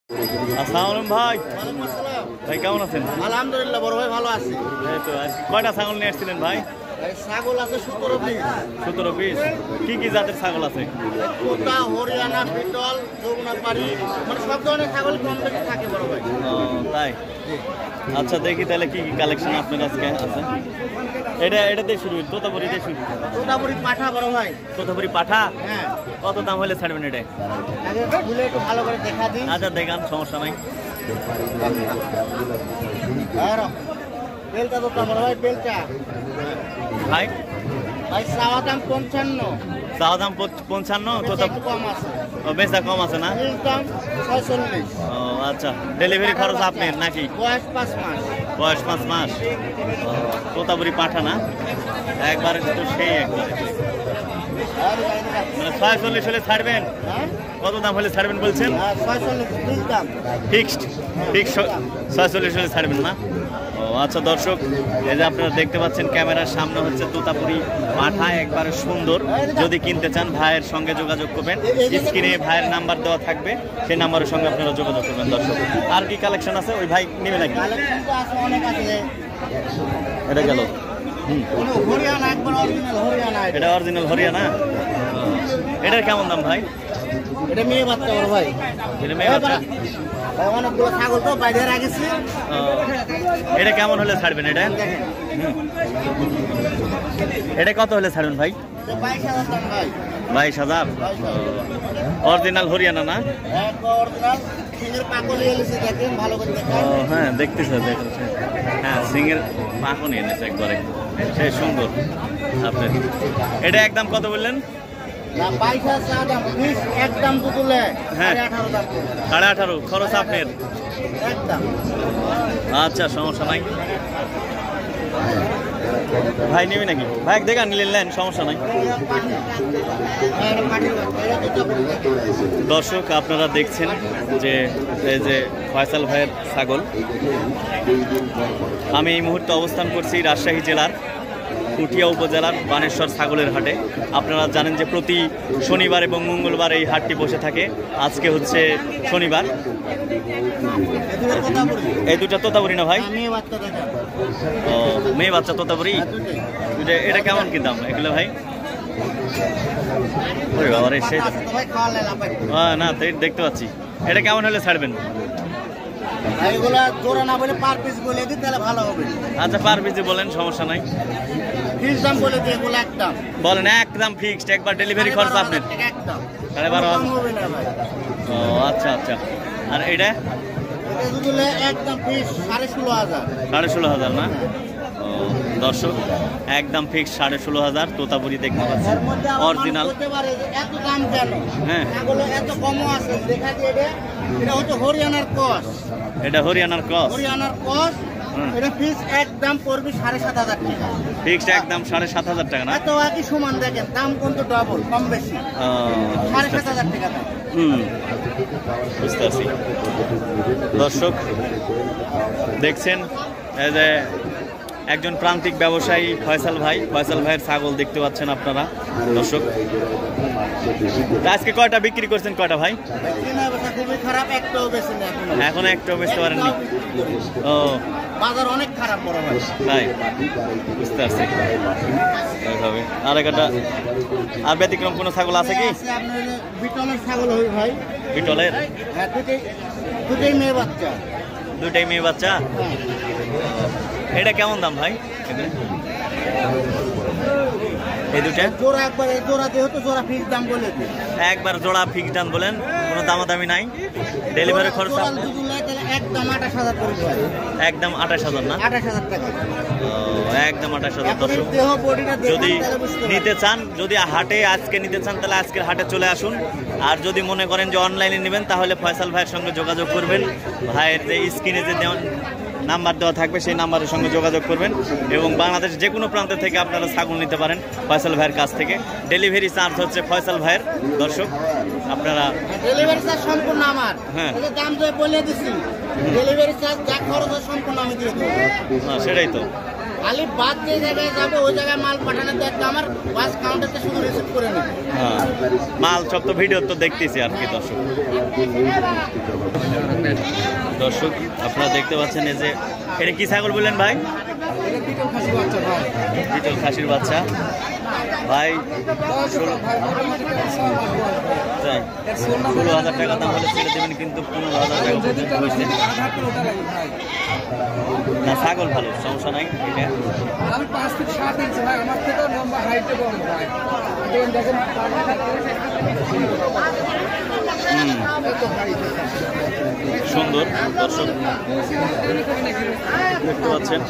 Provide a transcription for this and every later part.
আসসালামু ভাই। ভাই কেমন আছেন? আলহামদুলিল্লাহ বড় ভাই ভালো আছি। এই তো কয়টা ছাগল নিয়ে আসছিলেন ভাই? ছাগল আছে 17 পিস। 17 পিস। কি কি জাতের ছাগল আছে? কোটা, হরিয়ানা, বিটল, যমুনাপাড়ি, মানে সব ধরনের ছাগল কম বেশি থাকে বড় ভাই। ও তাই। আচ্ছা দেখি তাহলে কি কি কালেকশন আপনার আজকে আছে। এটাতে শুরু তোতাপুরি দিয়ে শুরু। তোতাপুরি পাঠা বড় ভাই। তোতাপুরি পাঠা? হ্যাঁ। কত দাম হলে ছাড়বেন এটা? আগে খুলে একটু ভালো করে দেখা দিই। আচ্ছা দেখান, সমস্যা নাই। আর বেলটা তো বড় ভাই, বেলটা ভাই ভাই চাওয়া দাম 55। চাওয়া দাম 55। তোতা কম আছে। ও বেচা কম আছে না? দাম 46। ও আচ্ছা, ডেলিভারি খরচ আপনার নাকি? বয়স 5 মাস। বয়স 5 মাস। তোতাপুরি পাঠা না একবারে তো সেই একবারে মানে 46 হলে ছাড়বেন? কত দাম হলে ছাড়বেন বলছেন? 46 দাম ফিক্সড। 46 হলে ছাড়বেন না? ও আচ্ছা দর্শক, এই যে আপনারা দেখতে পাচ্ছেন ক্যামেরার সামনে হচ্ছে তোতাপুরি পাঠা, একবারে সুন্দর। যদি কিনতে চান ভাইয়ের সঙ্গে যোগাযোগ করবেন, স্ক্রিনে ভাইয়ের নাম্বার দেওয়া থাকবে, সেই নাম্বারের সঙ্গে আপনারা যোগাযোগ করবেন। দর্শক আর কি কালেকশন আছে ওই ভাই নেবে নাকি? এটা গেল। এটা অরিজিনাল হরিয়ানা। এটার কেমন দাম ভাই? এটা মেয়ে বাচ্চা বড় ভাই। এটা মেয়ে বাচ্চা। অনেকগুলো ছাগল তো বাইরে রাখেছি। এটা কেমন হলে ছাড়বেন? এটা এটা কত হলে ছাড়বেন ভাই? 22,000 দাম ভাই। 22,000। অরিজিনাল হরিয়ানা না? অরিজিনাল সিংহের পাকল এলিছে, দেখেন ভালো করে দেখেন। ও হ্যাঁ দেখতেছে। হ্যাঁ সিংহের পাকন এনেছে একবারে, সেই সুন্দর। আপনার এটা একদম কত বললেন? না 22,000 দাম, ফিক্স একদম দুতুলে। হ্যাঁ 18,500 দাম। 18,500 খরচ আপনার একদম। আচ্ছা সমস্যা নাই। ভাই নেবে নাকি? ভাই দেখা নিলেন, সমস্যা নাই। দর্শক আপনারা দেখছেন যে এই যে ফয়সাল ভাইয়ের ছাগল। আমি এই মুহূর্তে অবস্থান করছি রাজশাহী জেলার পুঠিয়া উপজেলার বানেশ্বর ছাগলের হাটে। আপনারা জানেন যে প্রতি শনিবার এবং মঙ্গলবার এই হাটটি বসে থাকে। আজকে হচ্ছে শনিবার। এই দুটা তোতাপুরি না ভাই? ও মেয়ে বাচ্চা তোতাপুরি। এটা কেমন কি দাম এগুলো ভাই? বাবা রে সেই না দেখতে পাচ্ছি। এটা কেমন হলে ছাড়বেন? এগুলা জোড়া না বলে পার পিস বলে দিই তাহলে ভালো হবে। আচ্ছা পার পিসে বলেন, সমস্যা নাই। ফিক্স দাম বলে দিই, এগুলো একদম বলেন একদম ফিক্সড। একবার ডেলিভারি খরচ আপনার একদম 12,500 হবে না ভাই। ও আচ্ছা আচ্ছা। আর এটা দুটোলে একদম ফিক্স 16,500। 16,500 না? ও দর্শক একদম ফিক্স 16,500 তোতাপুরি দেখতে পাচ্ছেন অরিজিনাল। এত দাম কেন? হ্যাঁ এগুলো এত কমও আছে, দেখা যায়। এটা হচ্ছে হরিয়ানার ক্রস। এটা হরিয়ানার ক্রস। হরিয়ানার ক্রস। এটা ফিক্স একদম পড়বে 7,500 টাকা। ফিক্সড একদম 7,500 টাকা না? এত একই সমান, দেখেন দাম কিন্তু ডাবল কম বেশি। 7,500 টাকা দাম। বুঝতে পারছি। দর্শক দেখছেন এই যে একজন প্রান্তিক ব্যবসায়ী ফয়সাল ভাইয়ের ছাগল দেখতে পাচ্ছেন আপনারা। দর্শক আজকে কয়টা বিক্রি করছেন? কয়টা ভাই? খুবই খারাপ, একটাও বেশি না এখন একটাও বেচতে পারেননি? ও বাজার অনেক খারাপ বড় ভাই। তাই বুঝতে পারছি। এইভাবে আর একটা আর ব্যতিক্রম কোনো ছাগল আছে কি? আপনার বিটলের ছাগল হবে ভাই। বিটলের? হ্যাঁ দুটোই মেয়ে বাচ্চা। দুটাই মেয়ে বাচ্চা। এটা কেমন দাম ভাই? এই দুটা জোড়া একবার জোড়া যেহেতু জোড়া ফিক্স দাম বলে দিই। একবার জোড়া ফিক্স দাম বলেন, কোনো দামাদামি নাই? ডেলিভারি খরচ একদম 28,000 করে ভাই। একদম 28,000 না? 28,000 টাকা। একদম 28,000। দর্শক যদি নিতে চান, যদি হাটে আজকে নিতে চান তাহলে আজকের হাটে চলে আসুন। আর যদি মনে করেন যে অনলাইনে নেবেন তাহলে ফয়সাল ভাইয়ের সঙ্গে যোগাযোগ করবেন। ভাইয়ের যে স্ক্রিনে যে নাম্বার দেওয়া থাকবে সেই নাম্বারের সঙ্গে যোগাযোগ করবেন এবং বাংলাদেশ যে কোনো প্রান্ত থেকে আপনারা ছাগল নিতে পারেন ফয়সাল ভাইয়ের কাছ থেকে। ডেলিভারি চার্জ হচ্ছে ফয়সাল ভাইয়ের। দর্শক আপনারা ডেলিভারি চার্জ সম্পূর্ণ আমার। হ্যাঁ দাম তো বলে দিছি, ডেলিভারি চার্জ যা খরচ সম্পূর্ণ আমি দিয়ে দেবো। সেটাই তো। খালি বাদ যে জায়গায় যাবে ওই জায়গায় মাল পাঠানোর দায়িত্ব আমার। বাস কাউন্টারতে শুধু রিসিভ করে নেবে। হ্যাঁ মাল সব তো ভিডিও তো দেখতেছি আর কি দর্শক। দর্শক আপনারা দেখতে পাচ্ছেন এই যে এটা কি ছাগল বললেন ভাই? বিটল খাসির বাচ্চা ভাই। 16,000 টাকা দাম হলে ছেড়ে দেবেন, কিন্তু 15,000 টাকা না। ছাগল ভালো, সমস্যা নাই। এটা আমি 5 ফিট 7 ইঞ্চি ভাই, আমার থেকে লম্বা হাইটে বড় ভাই। দেখেন সুন্দর দর্শক দেখতে পাচ্ছেন।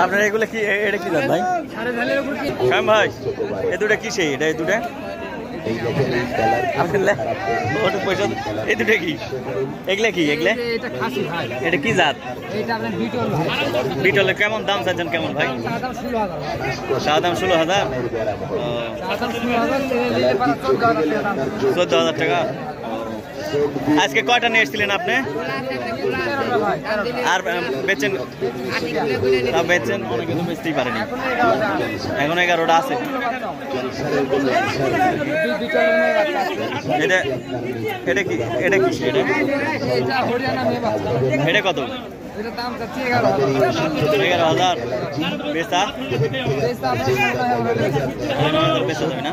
আপনার এগুলো কি, এটা কি জাত ভাই? শ্যাম ভাই এ দুটা কি সেই? এটা এই দুটা পয়সা, এই দুটা কি? এগুলা কি? এগুলা এটা কি জাত? বিটলের কেমন দাম চাইছেন? কেমন ভাই? দাম 16,000। 14,000 টাকা। আজকে কয়টা নিয়ে এসেছিলেন আপনি? আর বেচেন? বেচেন অনেকে তো বেচতেই পারেনি, এখন 11টা আছে। এটা এটা কি? এটা কি? এটা কত? 11,000 বেচা? বেচা যাবে না।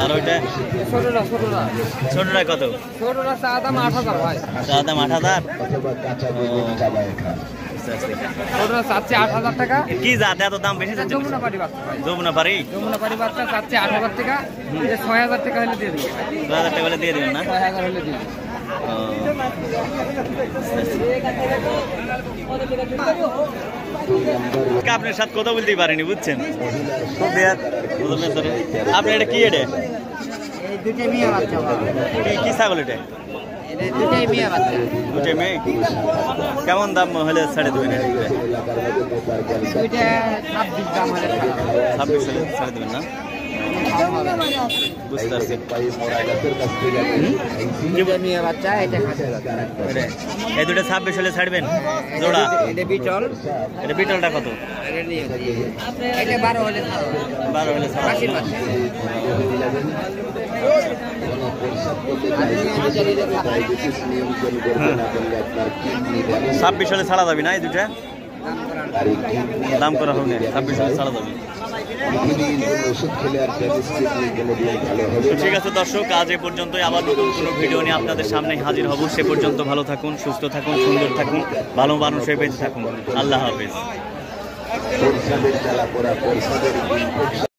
আর ওইটা ছোটটা কত? চা দাম 8,000। কি জাত এত দাম বেশি? যমুনাপাড়ি বাচ্চা চাচ্ছে 8,000 টাকা। 6,000 টাকা হলে দিয়ে দেবেন। 6,000 টাকা হলে দিয়ে দেবেন না? 6,000 হলে দিয়ে দেবেন। আপনার সাথে কথা বলতেই পারিনি, বুঝছেন? আপনি এটা কি? এটা কি ছাগল? এটা দুটাই মেয়ে। কেমন দাম হলে ছেড়ে দেবেন? 26 হলে ছেড়ে দেবেন না? বুঝতে পারছি। এই দুটো 26 হলে ছাড়বেন জোড়া? এটা বিটলটা কত? 12 হলে 26 হলে ছাড়া যাবে না? এই দুটা দাম করা হবে, 26 হলে ছাড়া যাবে। ঠিক আছে দর্শক, আজ এ পর্যন্তই। আবার নতুন কোনো ভিডিও নিয়ে আপনাদের সামনে হাজির হব। সে পর্যন্ত ভালো থাকুন, সুস্থ থাকুন, সুন্দর থাকুন, ভালো মানুষের বেঁচে থাকুন। আল্লাহ হাফেজ।